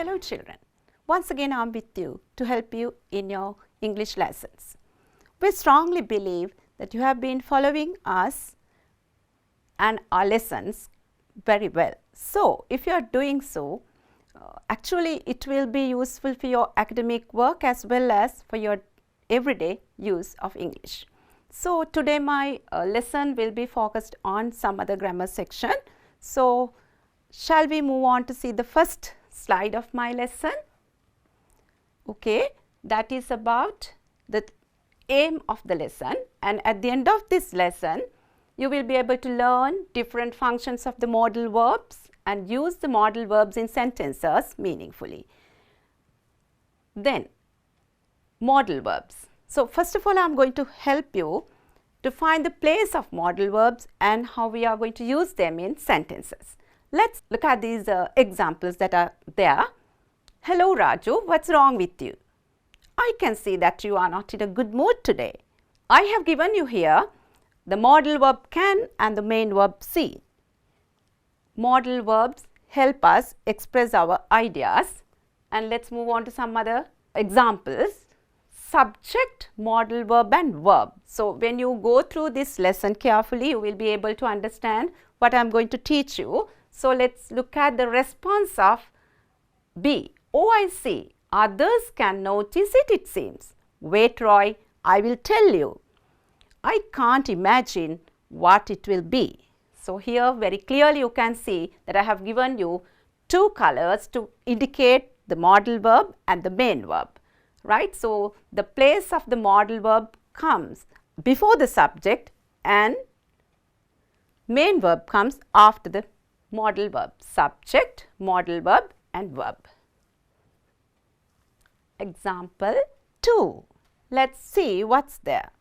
Hello children, once again I am with you to help you in your English lessons. We strongly believe that you have been following us and our lessons very well. So, if you are doing so, actually it will be useful for your academic work as well as for your everyday use of English. So, today my lesson will be focused on some other grammar section. So, shall we move on to see the first slide of my lesson? Okay, that is about the aim of the lesson, and at the end of this lesson you will be able to learn different functions of the modal verbs and use the modal verbs in sentences meaningfully. Then modal verbs. So, first of all I am going to help you to find the place of modal verbs and how we are going to use them in sentences. Let's look at these examples that are there. Hello Raju, what's wrong with you? I can see that you are not in a good mood today. I have given you here the modal verb can and the main verb see. Modal verbs help us express our ideas, and let's move on to some other examples. Subject, modal verb and verb. So, when you go through this lesson carefully, you will be able to understand what I am going to teach you. So, let's look at the response of B. Oh, I see. Others can notice it, it seems. Wait, Roy, I will tell you. I can't imagine what it will be. So, here very clearly you can see that I have given you two colors to indicate the modal verb and the main verb, right. So, the place of the modal verb comes before the subject and main verb comes after the modal verb. Subject, modal verb and verb. Example 2. Let's see what's there.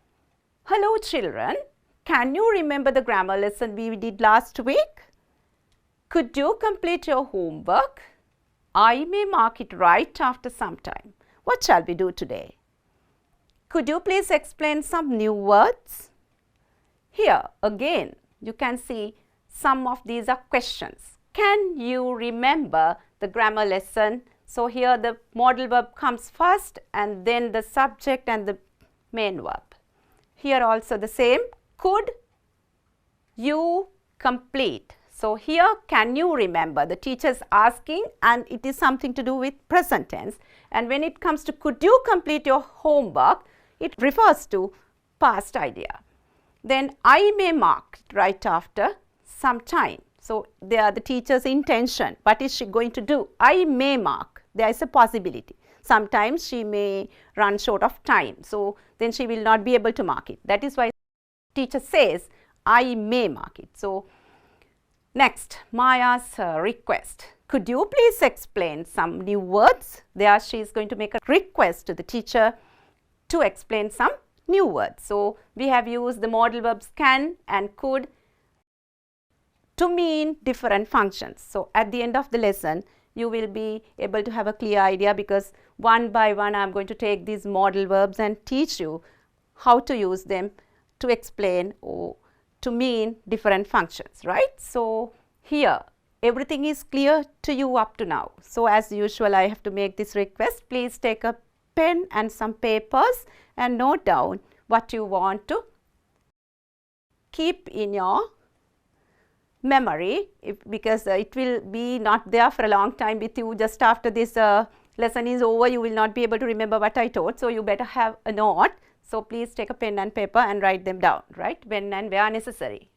Hello children, can you remember the grammar lesson we did last week? Could you complete your homework? I may mark it right after some time. What shall we do today? Could you please explain some new words? Here again you can see some of these are questions. Can you remember the grammar lesson? So, here the modal verb comes first and then the subject and the main verb. Here also the same. Could you complete? So, here can you remember? The teacher is asking and it is something to do with present tense, and when it comes to could you complete your homework, it refers to past idea. Then I may mark right after some time. So, they are the teacher's intention. What is she going to do? I may mark. There is a possibility. Sometimes she may run short of time. So, then she will not be able to mark it. That is why teacher says I may mark it. So, next Maya's request. Could you please explain some new words? There she is going to make a request to the teacher to explain some new words. So, we have used the modal verbs can and could to mean different functions. So, at the end of the lesson you will be able to have a clear idea, because one by one I am going to take these modal verbs and teach you how to use them to explain or to mean different functions, right. So, here everything is clear to you up to now. So, as usual I have to make this request, please take a pen and some papers and note down what you want to keep in your memory, because it will be not there for a long time with you. Just after this lesson is over, you will not be able to remember what I taught. So, you better have a note. So, please take a pen and paper and write them down, right, when and where necessary.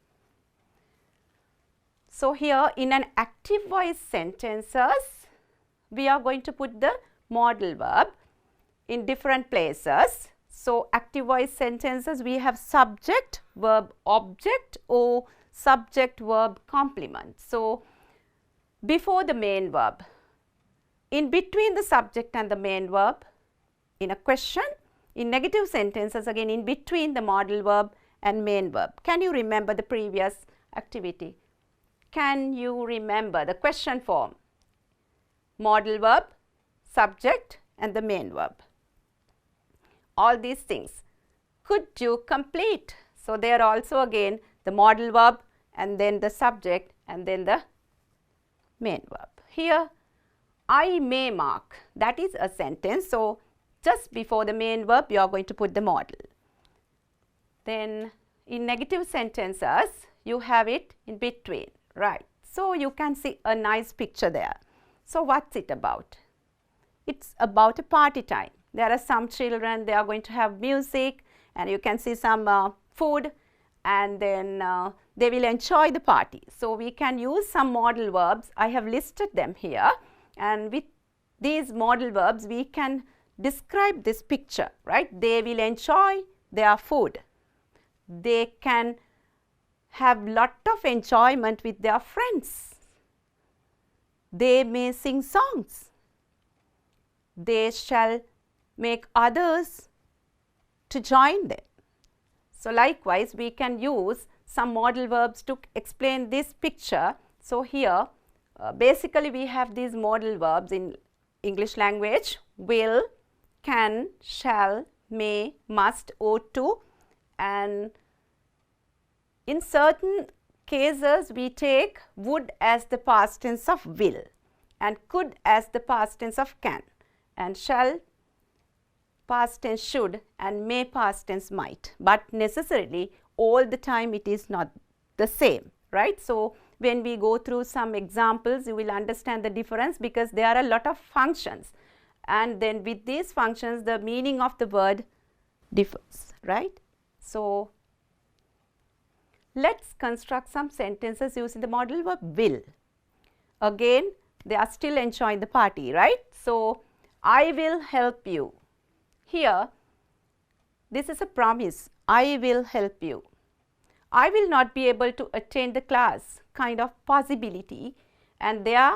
So, here in an active voice sentences, we are going to put the modal verb in different places. So, active voice sentences we have subject, verb, object or subject, verb, complement. So, before the main verb, in between the subject and the main verb, in a question, in negative sentences again in between the modal verb and main verb. Can you remember the previous activity? Can you remember the question form? Modal verb, subject and the main verb. All these things. Could you complete? So, there also again the modal verb and then the subject and then the main verb. Here I may mark, that is a sentence. So, just before the main verb you are going to put the modal. Then in negative sentences you have it in between, right. So, you can see a nice picture there. So, what's it about? It's about a party time. There are some children, they are going to have music and you can see some food, and then they will enjoy the party. So, we can use some modal verbs. I have listed them here, and with these modal verbs we can describe this picture, right. They will enjoy their food. They can have lot of enjoyment with their friends. They may sing songs. They shall make others to join them. So, likewise we can use some modal verbs to explain this picture. So, here basically we have these modal verbs in English language: will, can, shall, may, must, ought to, and in certain cases we take would as the past tense of will, and could as the past tense of can, and shall past tense should, and may past tense might, but necessarily all the time it is not the same, right. So, when we go through some examples you will understand the difference, because there are a lot of functions, and then with these functions the meaning of the word differs, right. So, let us construct some sentences using the modal verb will. Again they are still enjoying the party, right. So, I will help you. Here this is a promise, I will help you. I will not be able to attend the class, kind of possibility, and there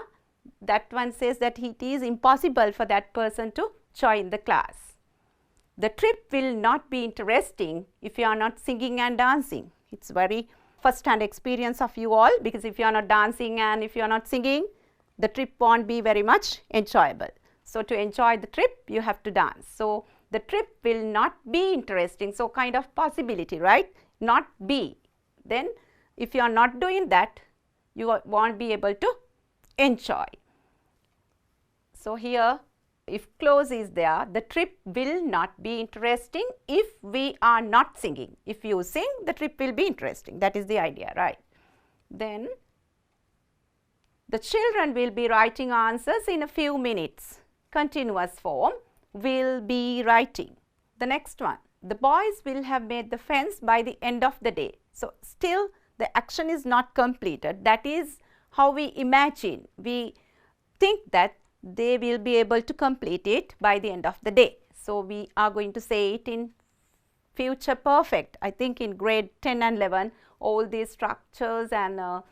that one says that it is impossible for that person to join the class. The trip will not be interesting if you are not singing and dancing. It is very first hand experience of you all, because if you are not dancing and if you are not singing, the trip won't be very much enjoyable. So, to enjoy the trip you have to dance. So, the trip will not be interesting. So, kind of possibility, right, not be. Then if you are not doing that you won't be able to enjoy. So, here if clause is there, the trip will not be interesting if we are not singing. If you sing, the trip will be interesting. That is the idea, right. Then the children will be writing answers in a few minutes. Continuous form, will be writing. The next one, the boys will have made the fence by the end of the day. So, still the action is not completed. That is how we imagine. We think that they will be able to complete it by the end of the day. So, we are going to say it in future perfect. I think in grade 10 and 11 all these structures and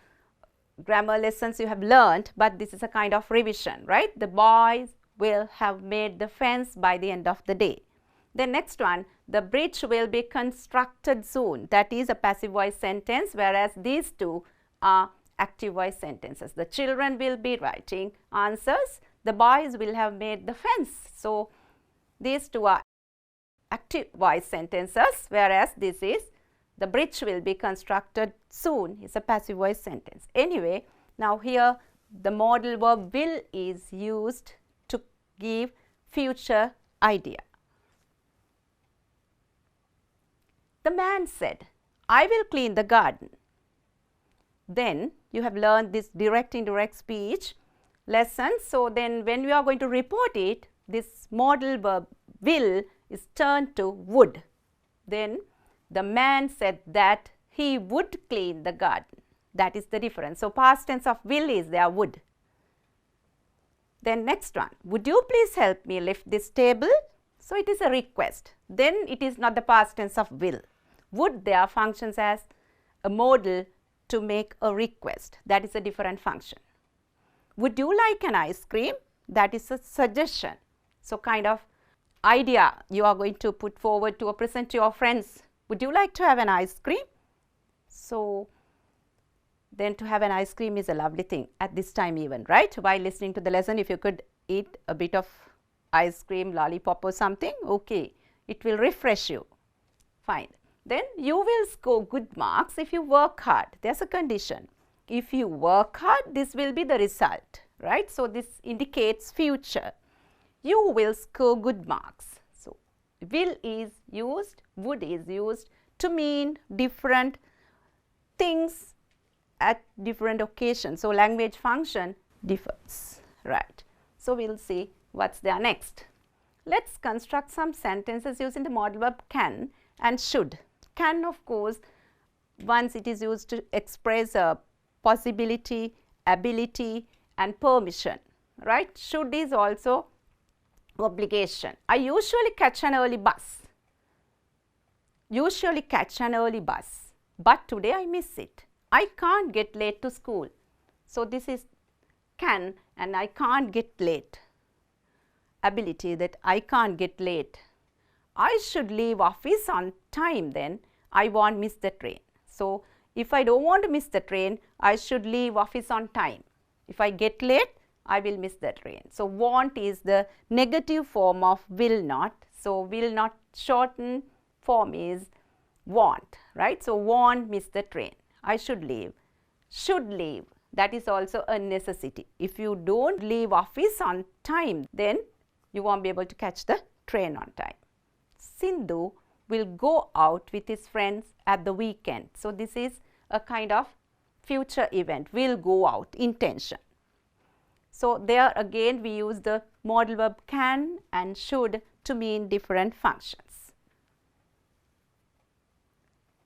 grammar lessons you have learnt, but this is a kind of revision, right. The boys will have made the fence by the end of the day. The next one, the bridge will be constructed soon. That is a passive voice sentence, whereas these two are active voice sentences. The children will be writing answers, the boys will have made the fence. So, these two are active voice sentences, whereas this is the bridge will be constructed soon is a passive voice sentence. Anyway, now here the modal verb will is used to give future idea. The man said, I will clean the garden. Then you have learned this direct indirect speech lesson. So, then when we are going to report it, this modal verb will is turned to would. Then the man said that he would clean the garden. That is the difference. So, past tense of will is there would. Then next one, would you please help me lift this table? So, it is a request. Then it is not the past tense of will. Would there functions as a modal to make a request. That is a different function. Would you like an ice cream? That is a suggestion. So, kind of idea you are going to put forward to or present to your friends. Would you like to have an ice cream? So, then to have an ice cream is a lovely thing at this time even, right? While listening to the lesson, if you could eat a bit of ice cream, lollipop or something, okay, it will refresh you. Fine. Then you will score good marks if you work hard. There is a condition. If you work hard, this will be the result. right? So, this indicates future. You will score good marks. So, will is used, would is used to mean different things at different occasions. So, language function differs, right? So, we will see what's there next. Let's construct some sentences using the modal verb can and should. Can, of course, once it is used to express a possibility, ability and permission, right? Should is also obligation. I usually catch an early bus. Usually catch an early bus, but today I miss it. I can't get late to school. So, this is can and I can't get late. Ability, that I can't get late. I should leave office on time, then I won't miss the train. So, if I don't want to miss the train, I should leave office on time. If I get late, I will miss the train. So, want is the negative form of will not. So, will not shorten form is want, right. So, won't miss the train. I should leave. Should leave, that is also a necessity. If you don't leave office on time, then you won't be able to catch the train on time. Sindhu will go out with his friends at the weekend. So, this is a kind of future event, will go out, intention. So, there again we use the modal verb can and should to mean different functions.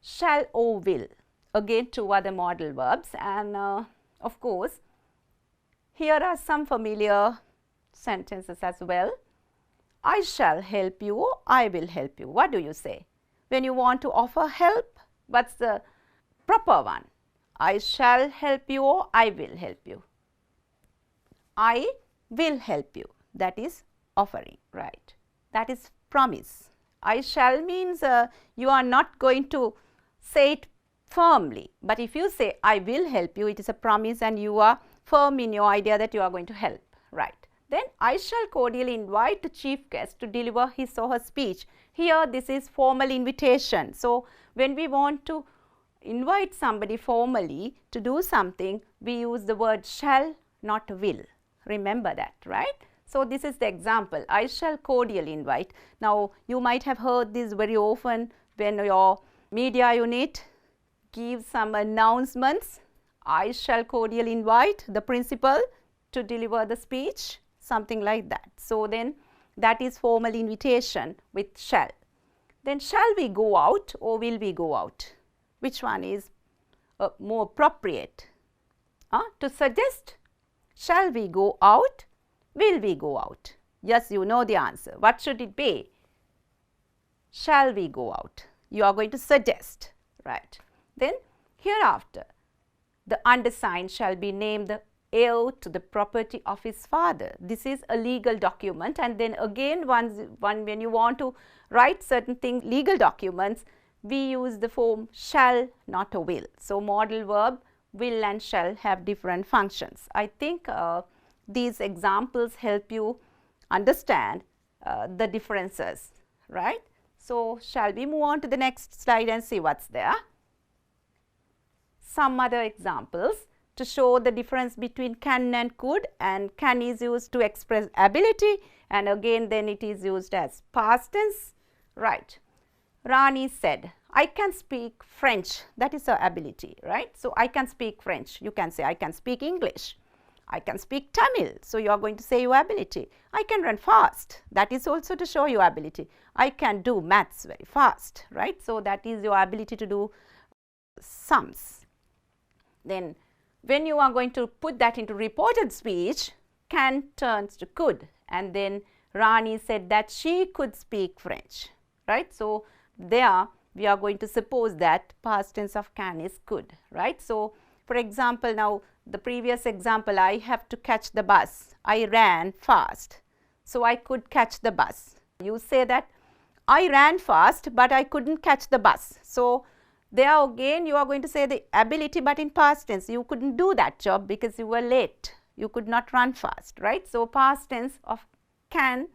Shall or will, again two other modal verbs, and of course, here are some familiar sentences as well. I shall help you or I will help you. What do you say? When you want to offer help, what's the proper one? I shall help you or I will help you. I will help you, that is offering, right? That is promise. I shall means you are not going to say it firmly, but if you say I will help you, it is a promise and you are firm in your idea that you are going to help, right? Then I shall cordially invite the chief guest to deliver his or her speech. Here this is formal invitation. So, when we want to invite somebody formally to do something, we use the word shall, not will. Remember that, right? So, this is the example. I shall cordially invite. Now, you might have heard this very often when your media unit gives some announcements. I shall cordially invite the principal to deliver the speech, something like that. So, then that is formal invitation with shall. Then shall we go out or will we go out? Which one is more appropriate? To suggest, shall we go out? Will we go out? Yes, you know the answer. What should it be? Shall we go out? You are going to suggest, right? Then hereafter, the undersigned shall be named the heir to the property of his father. This is a legal document, and then again when you want to write certain things, legal documents, we use the form shall, not a will. So, modal verb will and shall have different functions. I think these examples help you understand the differences, right? So, shall we move on to the next slide and see what's there? Some other examples to show the difference between can and could, and can is used to express ability, and again then it is used as past tense, right. Rani said, I can speak French, that is her ability, right. So, I can speak French, you can say I can speak English, I can speak Tamil, so you are going to say your ability. I can run fast, that is also to show your ability. I can do maths very fast, right. So, that is your ability to do sums. Then when you are going to put that into reported speech, can turns to could, and then Rani said that she could speak French, right. So, there we are going to suppose that past tense of can is could, right. So, for example, now the previous example, I have to catch the bus, I ran fast, so I could catch the bus. You say that I ran fast, but I couldn't catch the bus. So, there again you are going to say the ability, but in past tense you couldn't do that job because you were late, you could not run fast, right. So, past tense of can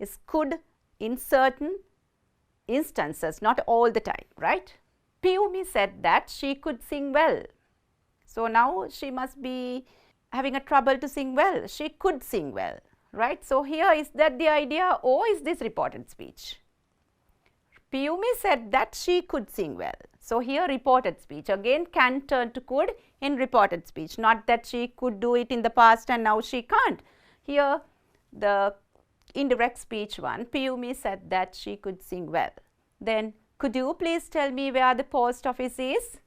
is could in certain instances, not all the time, right. Piyumi said that she could sing well. So, now she must be having a trouble to sing well. She could sing well, right? So here, is that the idea, or is this reported speech? Piyumi said that she could sing well. So here reported speech, again can turn to could in reported speech, not that she could do it in the past and now she can't. Here the indirect speech one, Piyumi said that she could sing well. Then, could you please tell me where the post office is?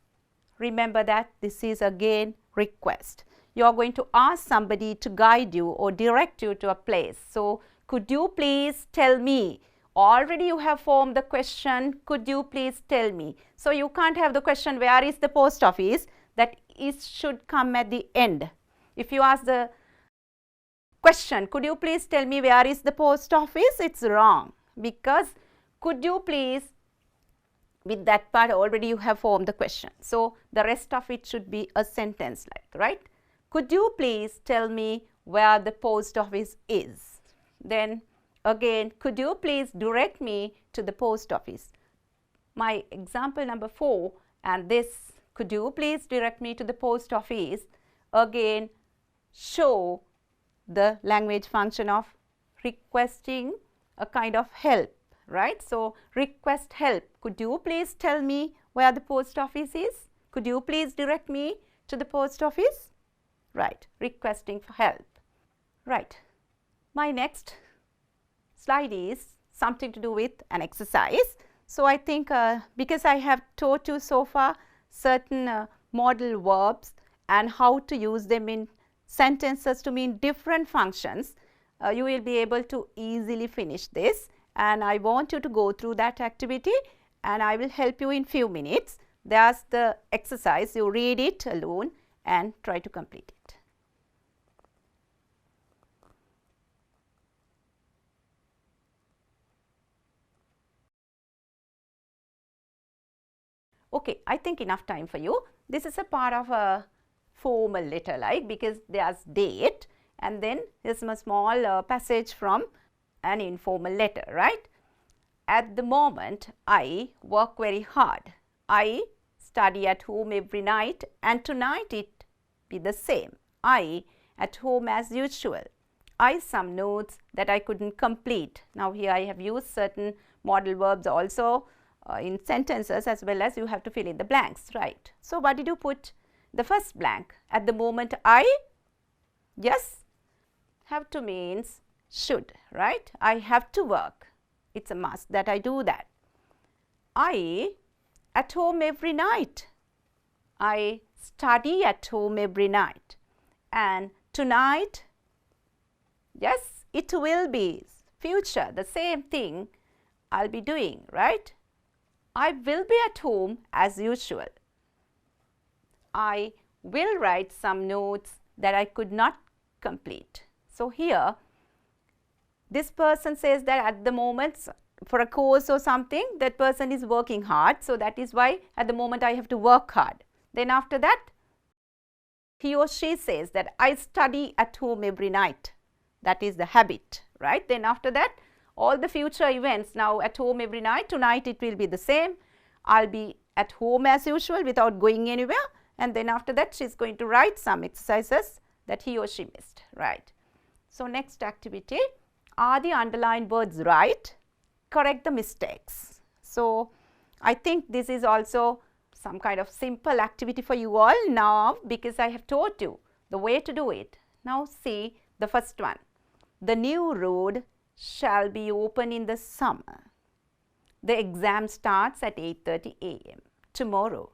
Remember that this is again request. You are going to ask somebody to guide you or direct you to a place. So, could you please tell me? Already you have formed the question, could you please tell me? So, you can't have the question, where is the post office? That is should come at the end. If you ask the question, could you please tell me where is the post office? It's wrong, because could you please, with that part already you have formed the question. So, the rest of it should be a sentence like, right? Could you please tell me where the post office is? Then again, could you please direct me to the post office? My example number 4 and this, could you please direct me to the post office, again show the language function of requesting a kind of help, right? So, request help. Could you please tell me where the post office is? Could you please direct me to the post office? Right, requesting for help. Right. My next slide is something to do with an exercise. So, I think because I have taught you so far certain modal verbs and how to use them in sentences to mean different functions, you will be able to easily finish this, and I want you to go through that activity and I will help you in few minutes. There's the exercise, you read it alone and try to complete it. Okay, I think enough time for you. This is a part of a formal letter like, because there's date and then there's a small passage from an informal letter, right? At the moment, I work very hard. I study at home every night and tonight it be the same. I at home as usual. I some notes that I couldn't complete. Now here I have used certain modal verbs also in sentences, as well as you have to fill in the blanks, right? So, what did you put? The first blank, at the moment I, yes, have to means should, right? I have to work. It's a must that I do that. I at home every night. I study at home every night. And tonight, yes, it will be future, the same thing I'll be doing, right? I will be at home as usual. I will write some notes that I could not complete. So, here this person says that at the moment for a course or something, that person is working hard. So, that is why at the moment I have to work hard. Then after that, he or she says that I study at home every night. That is the habit, right? Then after that, all the future events, now at home every night, tonight it will be the same. I'll be at home as usual without going anywhere, and then after that she is going to write some exercises that he or she missed, right? So, next activity, are the underlined words right? Correct the mistakes. So, I think this is also some kind of simple activity for you all now, because I have taught you the way to do it. Now, see the first one. The new road shall be open in the summer. The exam starts at 8:30 a.m. tomorrow.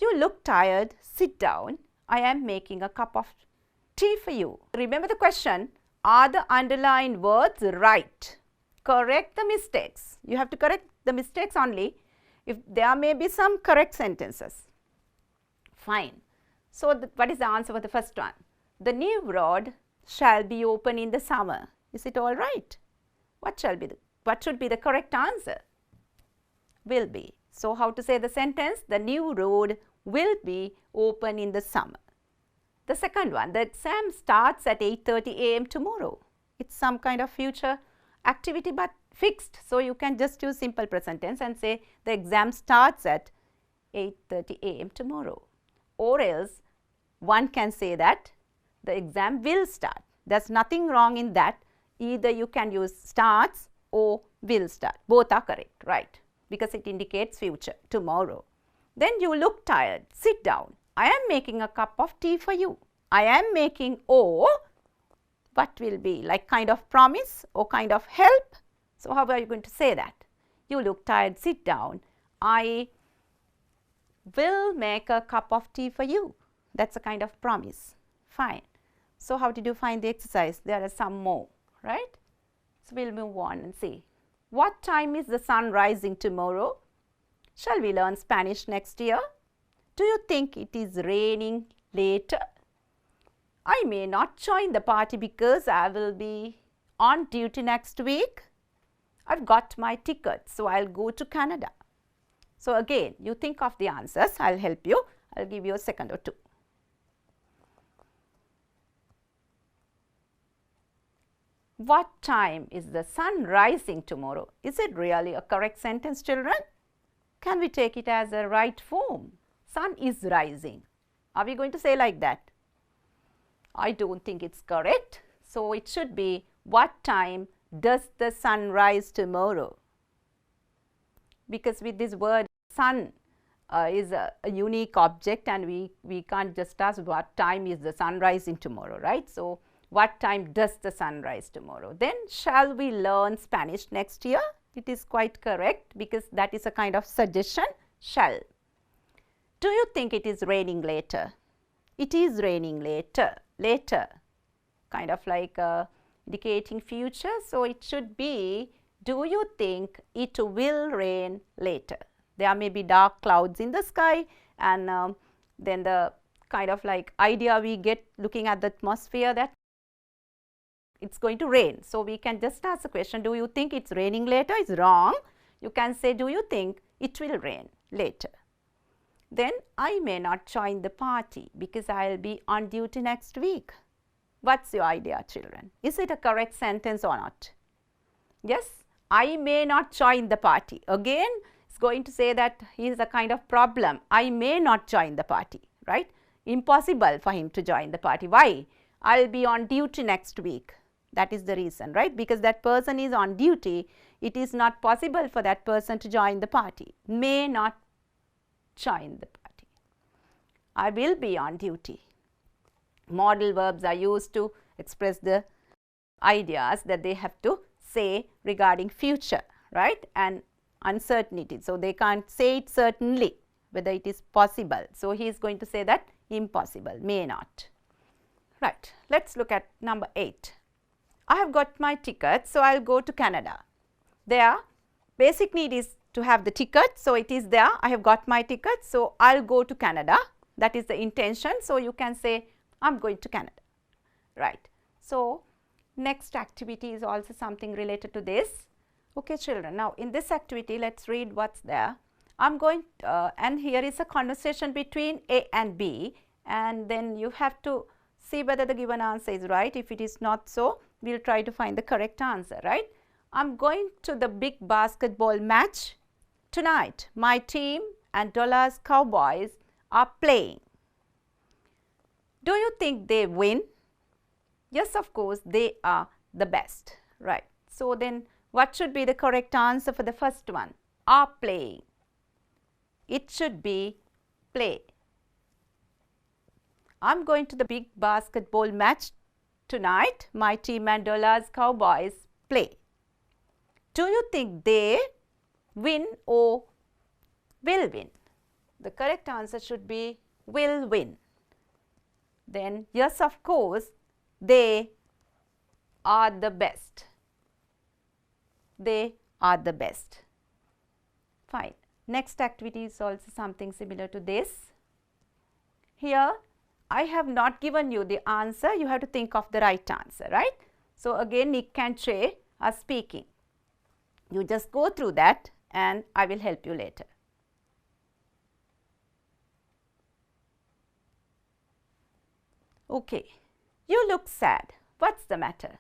You look tired, sit down. I am making a cup of tea for you. Remember the question, are the underlined words right? Correct the mistakes. You have to correct the mistakes only. If there may be some correct sentences. Fine. So, what is the answer for the first one? The new road shall be open in the summer. Is it all right? What should be the correct answer? Will be. So, how to say the sentence? The new road will be open in the summer. The second one, the exam starts at 8:30 a.m. tomorrow. It's some kind of future activity but fixed. So, you can just use simple present tense and say the exam starts at 8:30 a.m. tomorrow. Or else one can say that the exam will start. There's nothing wrong in that. Either you can use starts or will start. Both are correct, right? Because it indicates future, tomorrow. Then you look tired. Sit down. I am making a cup of tea for you. I am making, or what will be, like kind of promise or kind of help. So how are you going to say that? You look tired. Sit down. I will make a cup of tea for you. That's a kind of promise. Fine. So how did you find the exercise? There are some more, right? So we'll move on and see. What time is the sun rising tomorrow? Shall we learn Spanish next year? Do you think it is raining later? I may not join the party because I will be on duty next week. I've got my ticket, so I'll go to Canada. So again, you think of the answers. I'll help you. I'll give you a second or two. What time is the sun rising tomorrow? Is it really a correct sentence, children? Can we take it as a right form? Sun is rising. Are we going to say like that? I don't think it's correct. So it should be, what time does the sun rise tomorrow? Because with this word, sun is a unique object, and we can't just ask what time is the sun rising tomorrow, right? So what time does the sun rise tomorrow? Then shall we learn Spanish next year? It is quite correct because that is a kind of suggestion, shall. Do you think it is raining later? It is raining later, later, kind of like indicating future. So it should be, do you think it will rain later? There may be dark clouds in the sky, and then the kind of like idea we get looking at the atmosphere that it's going to rain. So we can just ask the question, do you think it's raining later? Is wrong. You can say, do you think it will rain later? Then I may not join the party because I'll be on duty next week. What's your idea, children? Is it a correct sentence or not? Yes, I may not join the party. Again, it's going to say that he is a kind of problem. I may not join the party, right? Impossible for him to join the party. Why? I'll be on duty next week. That is the reason, right? Because that person is on duty, it is not possible for that person to join the party. May not join the party. I will be on duty. Modal verbs are used to express the ideas that they have to say regarding future, right? And uncertainty. So they can't say it certainly whether it is possible. So he is going to say that impossible, may not. Right. Let's look at number 8. I have got my ticket, so I'll go to Canada. There, basic need is to have the ticket, so it is there. I have got my ticket, so I'll go to Canada. That is the intention. So you can say, I'm going to Canada, right? So next activity is also something related to this. Okay, children. Now in this activity, let's read what's there. I'm going, and here is a conversation between A and B, and then you have to see whether the given answer is right. If it is not so, we'll try to find the correct answer, right? I'm going to the big basketball match tonight. My team and Dallas Cowboys are playing. Do you think they win? Yes, of course, they are the best, right? So then what should be the correct answer for the first one? Are playing. It should be play. I'm going to the big basketball match tonight. My team and Dallas Cowboys play. Do you think they win or will win? The correct answer should be will win. Then yes, of course, they are the best. They are the best. Fine. Next activity is also something similar to this. Here, I have not given you the answer. You have to think of the right answer, right? So again, Nick and Trey are speaking. You just go through that and I will help you later. Okay, you look sad. What's the matter?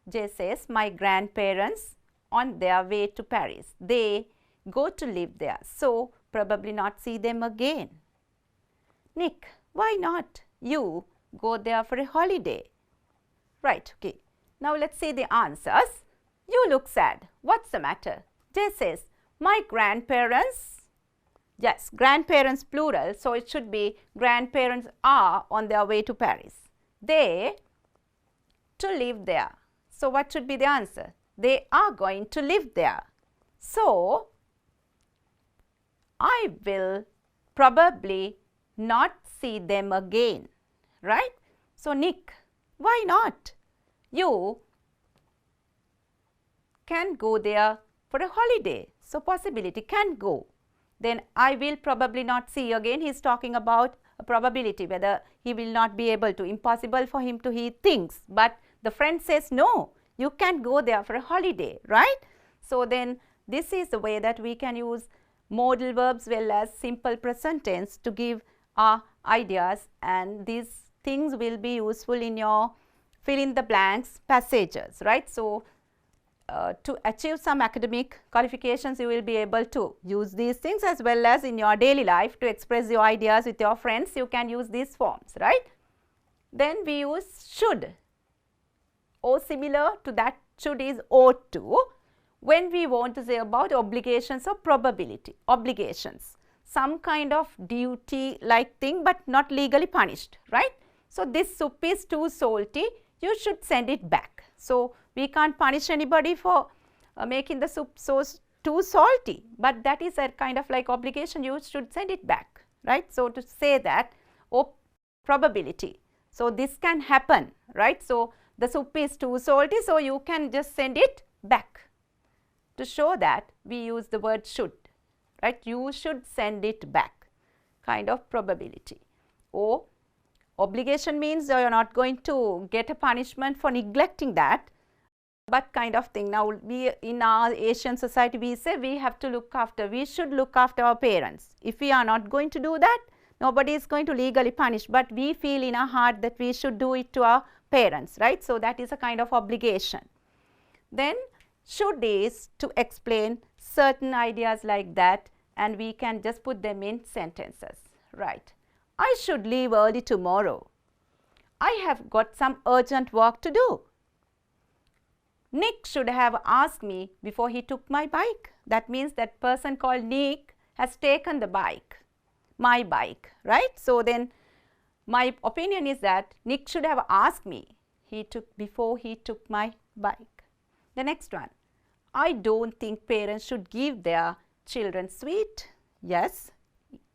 Jay says, my grandparents on their way to Paris. They go to live there, so probably not see them again. Nick, why not? You go there for a holiday. Right, okay. Now let's see the answers. You look sad. What's the matter? Jay says, my grandparents, yes, grandparents plural, so it should be grandparents are on their way to Paris. They to live there. So what should be the answer? They are going to live there. So I will probably not see them again, right? So Nick, why not? You can go there for a holiday. So possibility, can go. Then I will probably not see you again. He is talking about a probability, whether he will not be able to, impossible for him to, he thinks. But the friend says, no, you can go there for a holiday, right? So then this is the way that we can use modal verbs well as simple present tense to give our ideas, and these things will be useful in your fill in the blanks passages, right? So to achieve some academic qualifications, you will be able to use these things, as well as in your daily life to express your ideas with your friends. You can use these forms, right? Then we use should, or similar to that, should is ought to, when we want to say about obligations or probability. Obligations, some kind of duty like thing, but not legally punished, right? So this soup is too salty, you should send it back. So we can't punish anybody for making the soup so too salty, but that is a kind of like obligation, you should send it back, right? So to say that, or probability, so this can happen, right? So the soup is too salty, so you can just send it back. To show that, we use the word should, right? You should send it back, kind of probability. Or obligation means you are not going to get a punishment for neglecting that, but kind of thing. Now we, in our Asian society, we say we have to look after, we should look after our parents. If we are not going to do that, nobody is going to legally punish, but we feel in our heart that we should do it to our parents, right? So that is a kind of obligation. Then should is to explain certain ideas like that, and we can just put them in sentences, right? I should leave early tomorrow. I have got some urgent work to do. Nick should have asked me before he took my bike. That means that person called Nick has taken the bike, my bike, right? So then my opinion is that Nick should have asked me before he took my bike. The next one, I don't think parents should give their children sweet. Yes,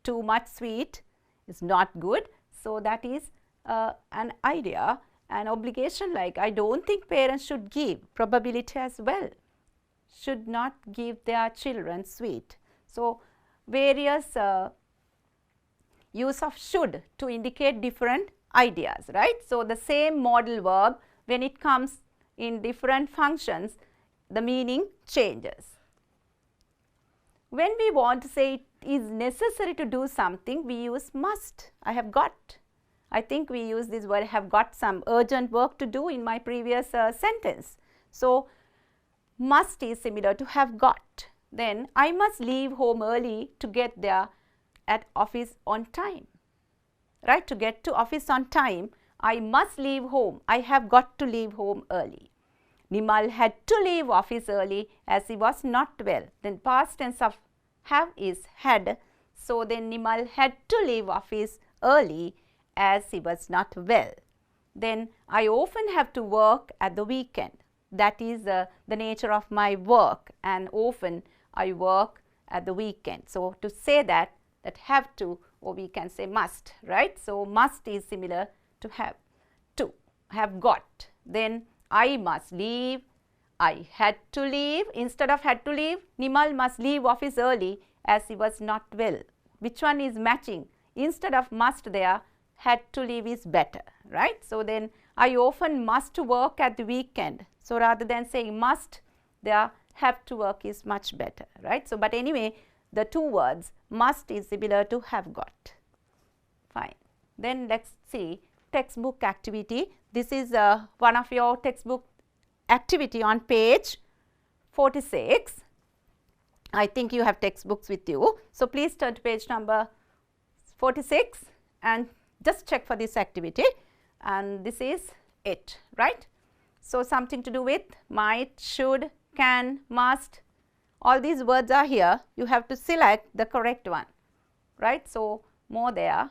too much sweet is not good. So that is an idea, an obligation, like I don't think parents should give, probability as well, should not give their children sweet. So various use of should to indicate different ideas, right? So the same modal verb, when it comes in different functions, the meaning changes. When we want to say it is necessary to do something, we use must. I have got. I think we use this word, have got some urgent work to do in my previous sentence. So must is similar to have got. Then I must leave home early to get there at office on time, right? To get to office on time, I must leave home. I have got to leave home early. Nimal had to leave office early as he was not well. Then past tense of have is had. So then Nimal had to leave office early as he was not well. Then I often have to work at the weekend. That is the nature of my work, and often I work at the weekend. So to say that have to, or we can say must, right? So must is similar to have got. Then I must leave, I had to leave. Instead of had to leave, Nimal must leave office early as he was not well. Which one is matching? Instead of must there, had to leave is better, right? So then I often must work at the weekend. So rather than saying must, there have to work is much better, right? So but anyway, the two words must is similar to have got. Fine. Then let's see textbook activity. This is one of your textbook activity on page 46. I think you have textbooks with you. So please turn to page number 46 and just check for this activity. and this is it, right? So, something to do with might, should, can, must, all these words are here. You have to select the correct one, right? So, more there.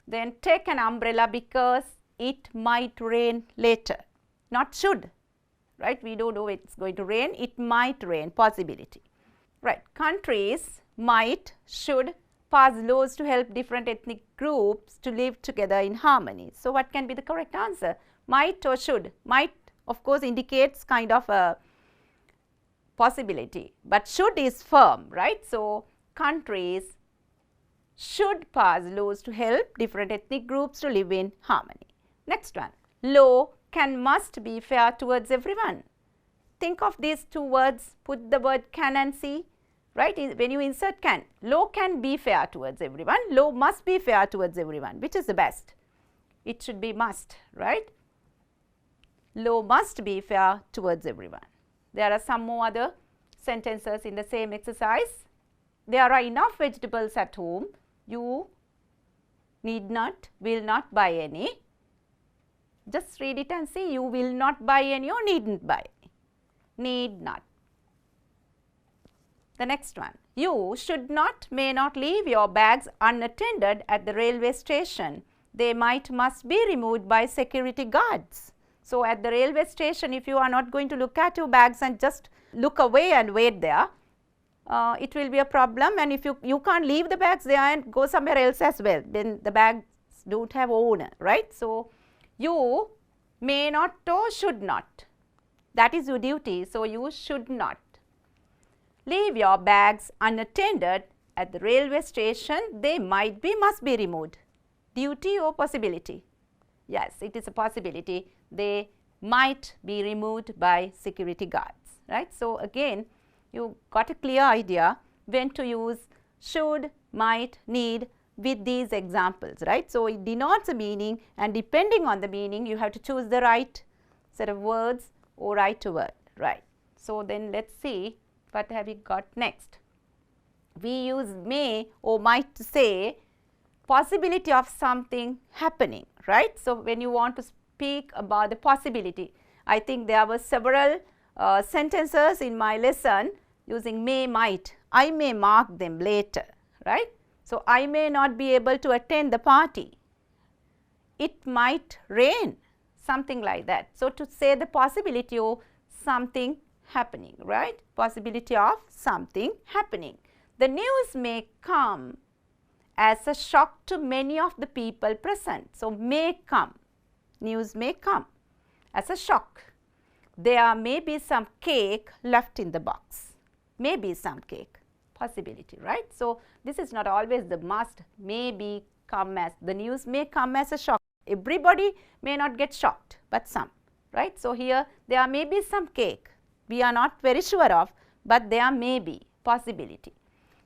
Then take an umbrella because it might rain later, not should, right? We don't know it's going to rain, it might rain, possibility, right? Countries might, should pass laws to help different ethnic groups to live together in harmony. So, what can be the correct answer? Might or should? Might of course indicates kind of a possibility, but should is firm, right? So, countries should pass laws to help different ethnic groups to live in harmony. Next one, law can must be fair towards everyone. Think of these two words, put the word can and see, right? When you insert can, law can be fair towards everyone, law must be fair towards everyone. Which is the best? It should be must, right? Law must be fair towards everyone. There are some more other sentences in the same exercise. There are enough vegetables at home. You need not, will not buy any. Just read it and see. You will not buy any or needn't buy. Need not. The next one. You should not, may not leave your bags unattended at the railway station. They might, must be removed by security guards. So, at the railway station, if you are not going to look at your bags and just look away and wait there, it will be a problem, and if you can't leave the bags there and go somewhere else as well, then the bags don't have owner, right? So, you may not or should not, that is your duty. So, you should not leave your bags unattended at the railway station. They might be, must be removed. Duty or possibility? Yes, it is a possibility. They might be removed by security guards, right? So, again you got a clear idea when to use should, might, need with these examples, right? So, it denotes a meaning, and depending on the meaning you have to choose the right set of words or right word, right? So, then let us see what have we got next. We use may or might to say possibility of something happening, right? So, when you want to speak about the possibility, I think there were several sentences in my lesson using may, might. I may mark them later, right? So, I may not be able to attend the party. It might rain, something like that. So, to say the possibility of something happening, right? Possibility of something happening. The news may come as a shock to many of the people present. So, may come, news may come as a shock. There may be some cake left in the box, may be some cake, possibility, right? So, this is not always the must, may be come as, the news may come as a shock. Everybody may not get shocked, but some, right? So, here there may be some cake, we are not very sure of, but there may be, possibility.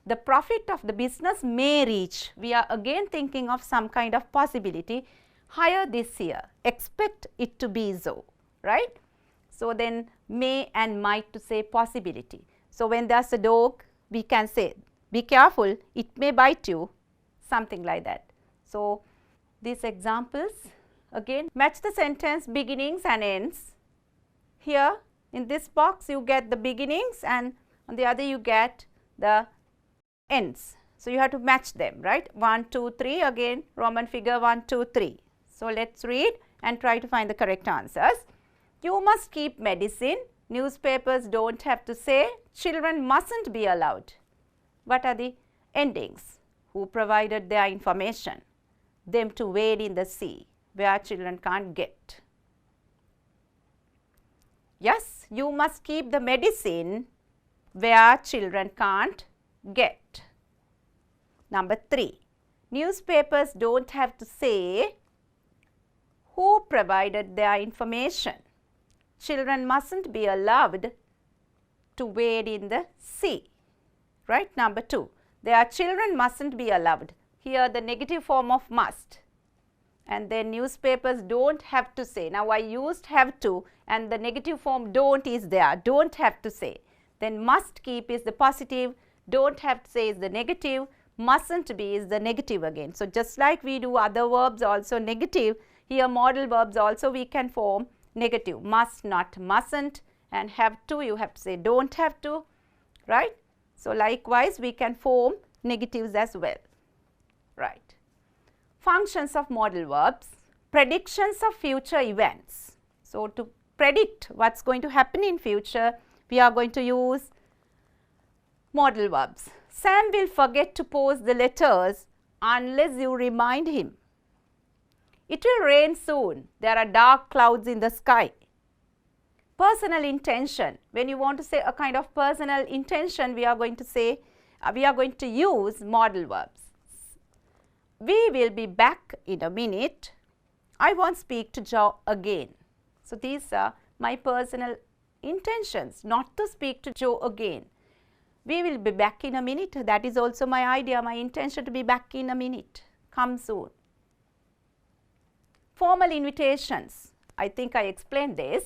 The profit of the business may reach, we are again thinking of some kind of possibility, higher this year, expect it to be so, right? So, then may and might to say possibility. So, when there is a dog, we can say be careful, it may bite you, something like that. So, these examples again match the sentence beginnings and ends. Here in this box you get the beginnings and on the other you get the ends. So, you have to match them, right? 1, 2, 3, again Roman figure 1, 2, 3. So, let us read and try to find the correct answers. You must keep medicine, newspapers don't have to say, children mustn't be allowed. What are the endings? Who provided their information? Them to wade in the sea where children can't get. Yes, you must keep the medicine where children can't get. Number 3, newspapers don't have to say who provided their information. Children mustn't be allowed to wade in the sea, right? Number 2, their children mustn't be allowed. Here the negative form of must, and then newspapers don't have to say. Now, I used have to and the negative form don't is there, don't have to say. Then must keep is the positive, don't have to say is the negative, mustn't be is the negative again. So, just like we do other verbs also negative, Here modal verbs also we can form negative, must, not, mustn't, and have to, you have to say don't have to, right. So, likewise we can form negatives as well, right. Functions of modal verbs, predictions of future events. So, to predict what's going to happen in future, we are going to use modal verbs. Sam will forget to post the letters unless you remind him. It will rain soon. There are dark clouds in the sky. Personal intention. When you want to say a kind of personal intention, we are going to say, we are going to use modal verbs. We will be back in a minute. I won't speak to Joe again. So, these are my personal intentions, not to speak to Joe again. We will be back in a minute. That is also my idea, my intention to be back in a minute. Come soon. Formal invitations. I think I explained this.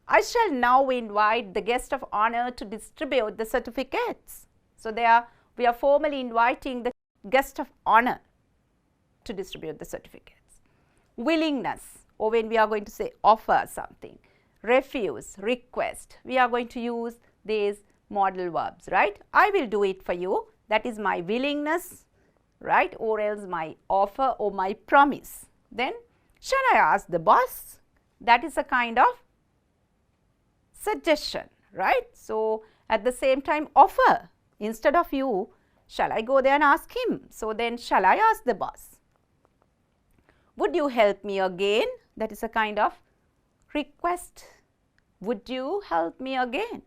I shall now invite the guest of honor to distribute the certificates. So, we are formally inviting the guest of honor to distribute the certificates. Willingness, or when we are going to say offer something. Refuse, request, we are going to use these modal verbs, right. I will do it for you, that is my willingness, right, or else my offer or my promise. Then, shall I ask the boss? That is a kind of suggestion, right. So, at the same time offer, instead of you, shall I go there and ask him? So, then shall I ask the boss? Would you help me again? That is a kind of request. Would you help me again?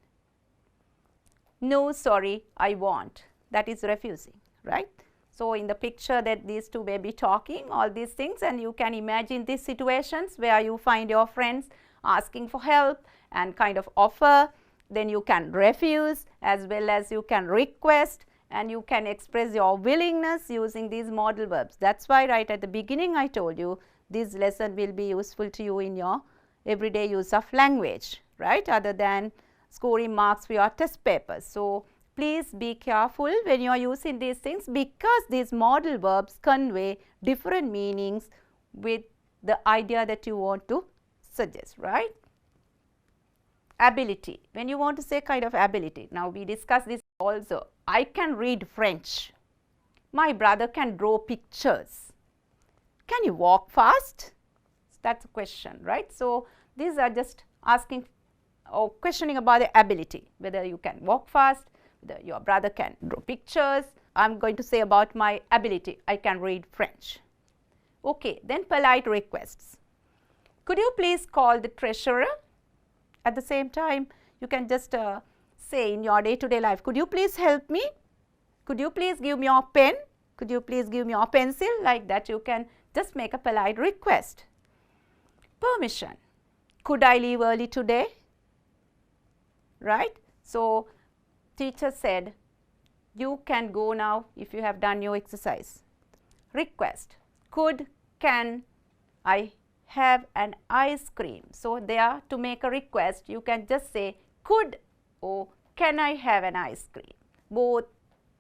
No, sorry, I won't. That is refusing, right. So, in the picture that these two may be talking all these things, and you can imagine these situations where you find your friends asking for help and kind of offer, then you can refuse as well as you can request, and you can express your willingness using these modal verbs. That is why right at the beginning I told you this lesson will be useful to you in your everyday use of language, right, other than scoring marks for your test papers. So, please be careful when you are using these things, because these modal verbs convey different meanings with the idea that you want to suggest, right. Ability, when you want to say kind of ability. Now, we discussed this also. I can read French. My brother can draw pictures. Can you walk fast? That is a question, right. So, these are just asking or questioning about the ability, whether you can walk fast, whether your brother can draw pictures. I am going to say about my ability, I can read French. Okay, then polite requests. Could you please call the treasurer? At the same time, you can just say in your day-to-day life, could you please help me? Could you please give me your pen? Could you please give me your pencil? Like that, you can just make a polite request. Permission. Could I leave early today? Right. So, teacher said, you can go now if you have done your exercise. Request. Could, can I have an ice cream? So, there to make a request, you can just say could or can I have an ice cream? Both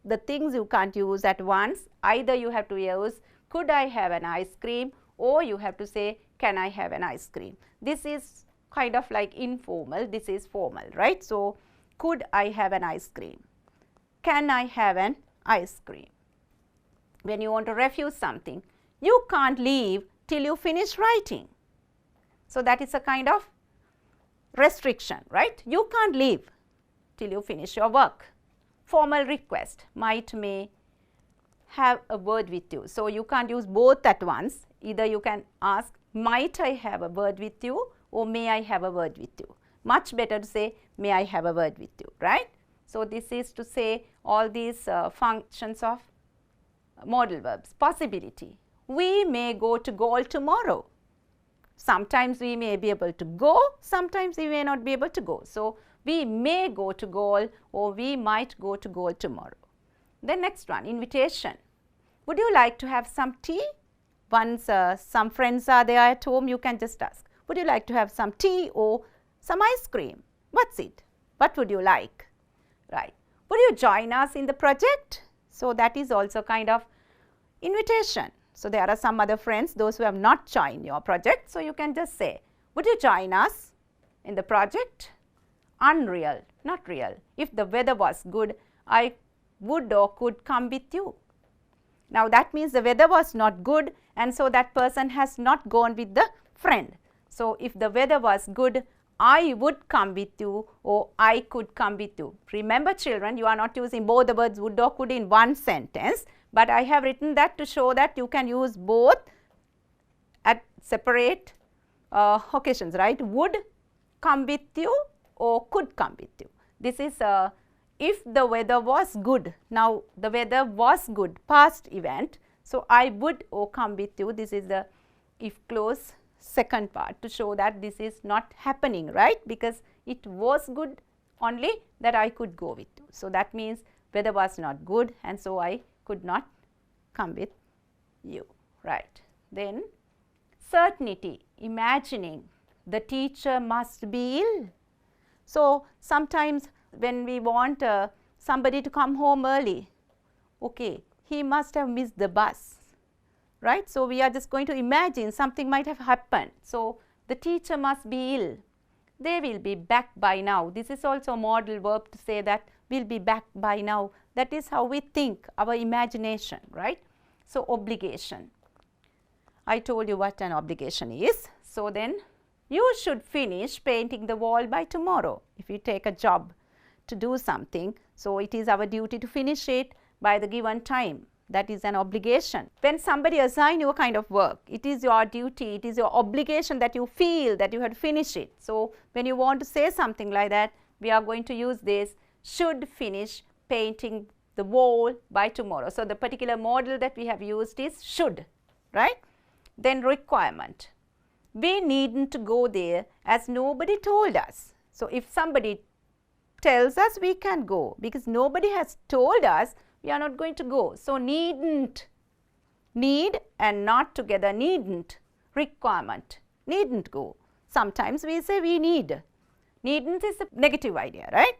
the things you can't use at once. Either you have to use could I have an ice cream, or you have to say can I have an ice cream. This is kind of like informal, this is formal, right. So, could I have an ice cream? Can I have an ice cream? When you want to refuse something, you can't leave till you finish writing. So, that is a kind of restriction, right. You can't leave till you finish your work. Formal request, might, may have a word with you. So, you can't use both at once. Either you can ask might I have a word with you, or may I have a word with you. Much better to say may I have a word with you, right. So, this is to say all these functions of modal verbs. Possibility. We may go to Galle tomorrow. Sometimes we may be able to go, sometimes we may not be able to go. So, we may go to Galle, or we might go to Galle tomorrow. The next one, invitation. Would you like to have some tea? Once some friends are there at home, you can just ask, would you like to have some tea or some ice cream? What's it? What would you like? Right. Would you join us in the project? So, that is also kind of invitation. So, there are some other friends, those who have not joined your project. So, you can just say, would you join us in the project? Unreal, not real. If the weather was good, I would or could come with you. Now, that means the weather was not good, and so that person has not gone with the friend. So, if the weather was good, I would come with you or I could come with you. Remember children, you are not using both the words would or could in one sentence, but I have written that to show that you can use both at separate occasions, right. Would come with you or could come with you. This is if the weather was good. Now, the weather was good, past event. So, I would or come with you. This is the if clause second part to show that this is not happening, right, because it was good only that I could go with you. So, that means weather was not good and so I could not come with you, right. Then certainty, imagining the teacher must be ill. So, sometimes when we want somebody to come home early, okay, he must have missed the bus, right. So, we are just going to imagine something might have happened. So, the teacher must be ill, they will be back by now. This is also a modal verb to say that we will be back by now. That is how we think, our imagination, right. So, obligation, I told you what an obligation is. So, then you should finish painting the wall by tomorrow. If you take a job to do something, so it is our duty to finish it by the given time. That is an obligation. When somebody assigns you a kind of work, it is your duty, it is your obligation that you feel that you have to finish it. So, when you want to say something like that, we are going to use this should finish painting the wall by tomorrow. So, the particular model that we have used is should, right. Then requirement, we needn't to go there as nobody told us. So, if somebody tells us we can go, because nobody has told us, we are not going to go. So, needn't, need and not together, needn't, requirement, needn't go. Sometimes we say we need, needn't is a negative idea, right.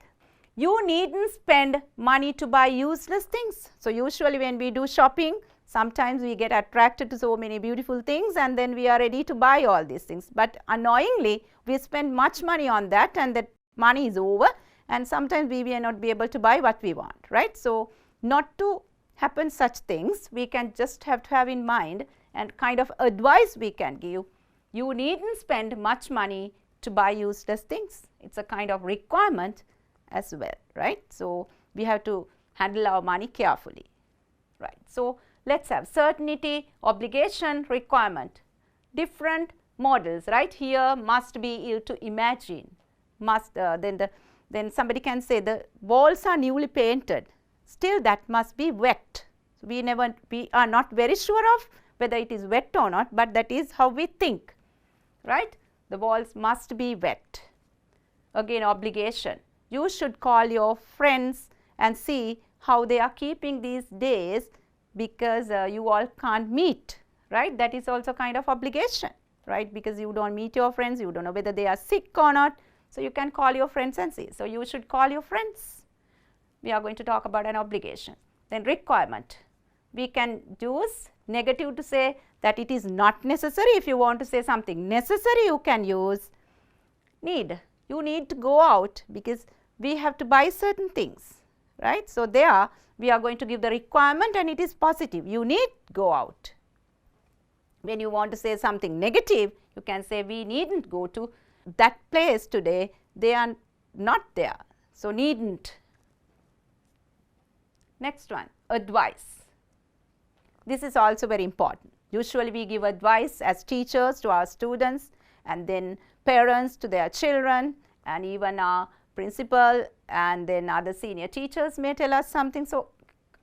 You needn't spend money to buy useless things. So, usually when we do shopping, sometimes we get attracted to so many beautiful things and then we are ready to buy all these things. But annoyingly, we spend much money on that and that money is over and sometimes we may not be able to buy what we want, right. So, not to happen such things, we can just have to have in mind and kind of advice we can give. You needn't spend much money to buy useless things. It is a kind of requirement as well, right. So, we have to handle our money carefully, right. So, let us have certainty, obligation, requirement, different models, right. Here must be ill to imagine, must then somebody can say the walls are newly painted, still that must be wet. So, we are not very sure of whether it is wet or not, but that is how we think, right. The walls must be wet. Again obligation, you should call your friends and see how they are keeping these days because you all can't meet, right. That is also kind of obligation, right, because you do not meet your friends, you do not know whether they are sick or not. So, you can call your friends and see. So, you should call your friends. We are going to talk about an obligation. Then requirement, we can use negative to say that it is not necessary. If you want to say something necessary, you can use need. You need to go out because we have to buy certain things, right. So, there we are going to give the requirement and it is positive, you need go out. When you want to say something negative, you can say we needn't go to that place today, they are not there. So, needn't. Next one, advice. This is also very important. Usually we give advice as teachers to our students and then parents to their children and even our principal and then other senior teachers may tell us something. So,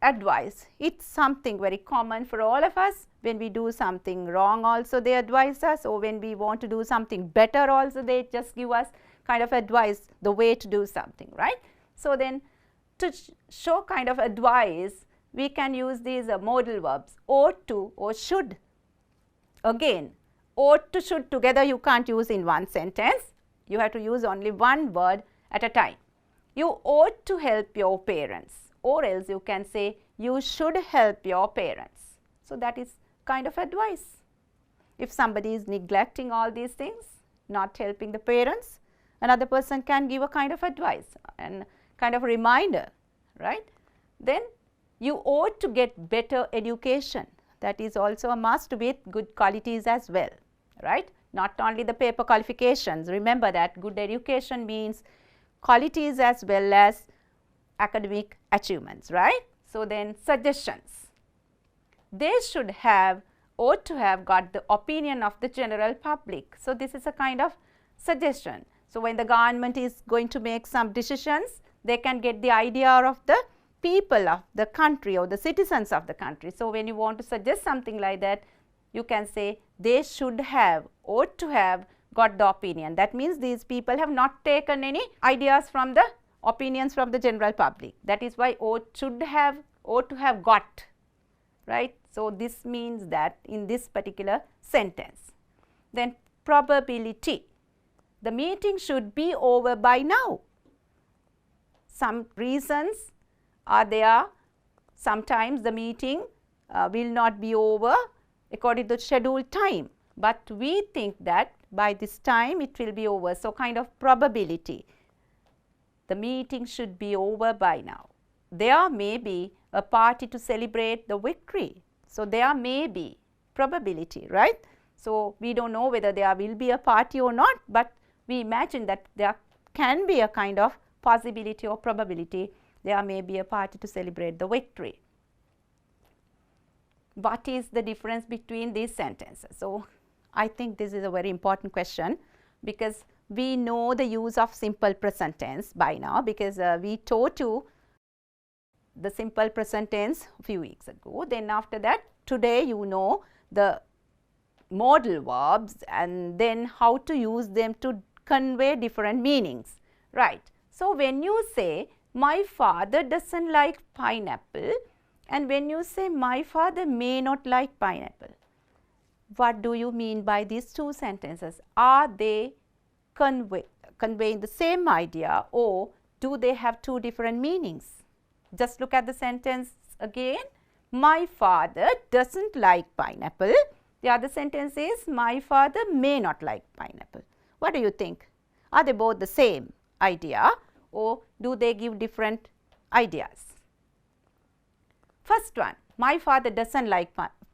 advice, it is something very common for all of us. When we do something wrong also they advise us, or when we want to do something better also they just give us kind of advice the way to do something, right. So, then to show kind of advice we can use these modal verbs ought to or should. Again ought to should together you can't use in one sentence, you have to use only one word at a time. You ought to help your parents, or else you can say you should help your parents. So, that is kind of advice. If somebody is neglecting all these things, not helping the parents, another person can give a kind of advice and kind of reminder, right? Then you ought to get better education. That is also a must with good qualities as well, right? Not only the paper qualifications. Remember that good education means qualities as well as academic achievements, right? So then suggestions. They should have, ought to have got the opinion of the general public. So this is a kind of suggestion. So when the government is going to make some decisions, they can get the idea of the people of the country or the citizens of the country. So when you want to suggest something like that, you can say they should have, ought to have got the opinion. That means these people have not taken any ideas from the opinions from the general public. That is why ought, should have, ought to have got, right. So this means that in this particular sentence. Then probability. The meeting should be over by now. Some reasons are there. Sometimes the meeting will not be over according to scheduled time, but we think that by this time it will be over. So kind of probability. The meeting should be over by now. There may be a party to celebrate the victory. So there may be probability, right? So we don't know whether there will be a party or not, but we imagine that there can be a kind of possibility or probability. There may be a party to celebrate the victory. What is the difference between these sentences? So I think this is a very important question, because we know the use of simple present tense by now, because we taught you the simple present tense a few weeks ago. Then after that, today you know the modal verbs and then how to use them to convey different meanings, right. So when you say my father doesn't like pineapple, and when you say my father may not like pineapple, what do you mean by these two sentences? Are they conveying the same idea, or do they have two different meanings? Just look at the sentence again. My father doesn't like pineapple. The other sentence is my father may not like pineapple. What do you think? Are they both the same idea, or do they give different ideas? First one, my father doesn't like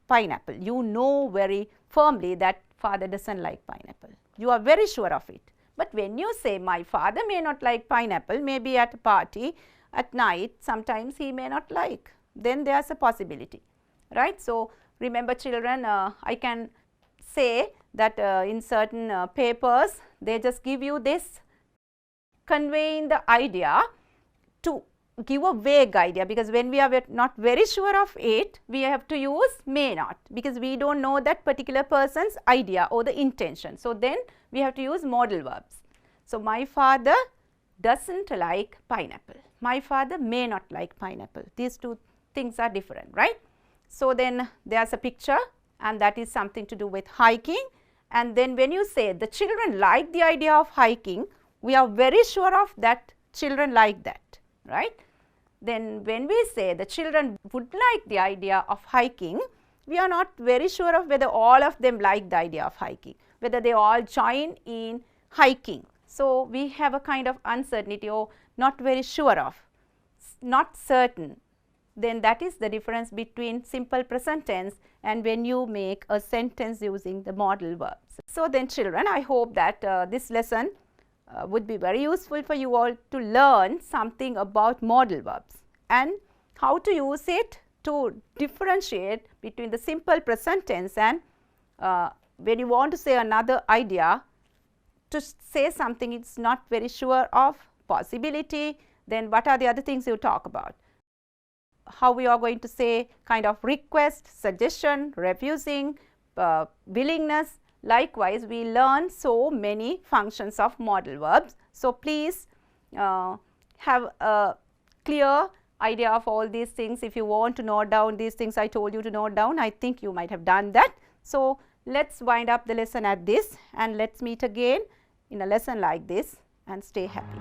pineapple. You know very firmly that father doesn't like pineapple. You are very sure of it. But when you say my father may not like pineapple, maybe at a party at night, sometimes he may not like, then there is a possibility, right. So remember children, I can say that in certain papers, they just give you this conveying the idea to give a vague idea, because when we are not very sure of it, we have to use may not, because we don't know that particular person's idea or the intention. So then we have to use modal verbs. So my father doesn't like pineapple. My father may not like pineapple. These two things are different, right. So then there's a picture, and that is something to do with hiking. And then when you say the children like the idea of hiking, we are very sure of that children like that, right. Then when we say the children would like the idea of hiking, we are not very sure of whether all of them like the idea of hiking, whether they all join in hiking. So we have a kind of uncertainty, or not very sure of, not certain. Then that is the difference between simple present tense and when you make a sentence using the modal verbs. So then children, I hope that this lesson would be very useful for you all to learn something about modal verbs and how to use it to differentiate between the simple present tense and when you want to say another idea, to say something it's not very sure of, possibility, then what are the other things you talk about? How we are going to say kind of request, suggestion, refusing, willingness. Likewise, we learn so many functions of modal verbs. So please have a clear idea of all these things. If you want to note down these things I told you to note down, I think you might have done that. So let's wind up the lesson at this, and let's meet again in a lesson like this, and stay happy.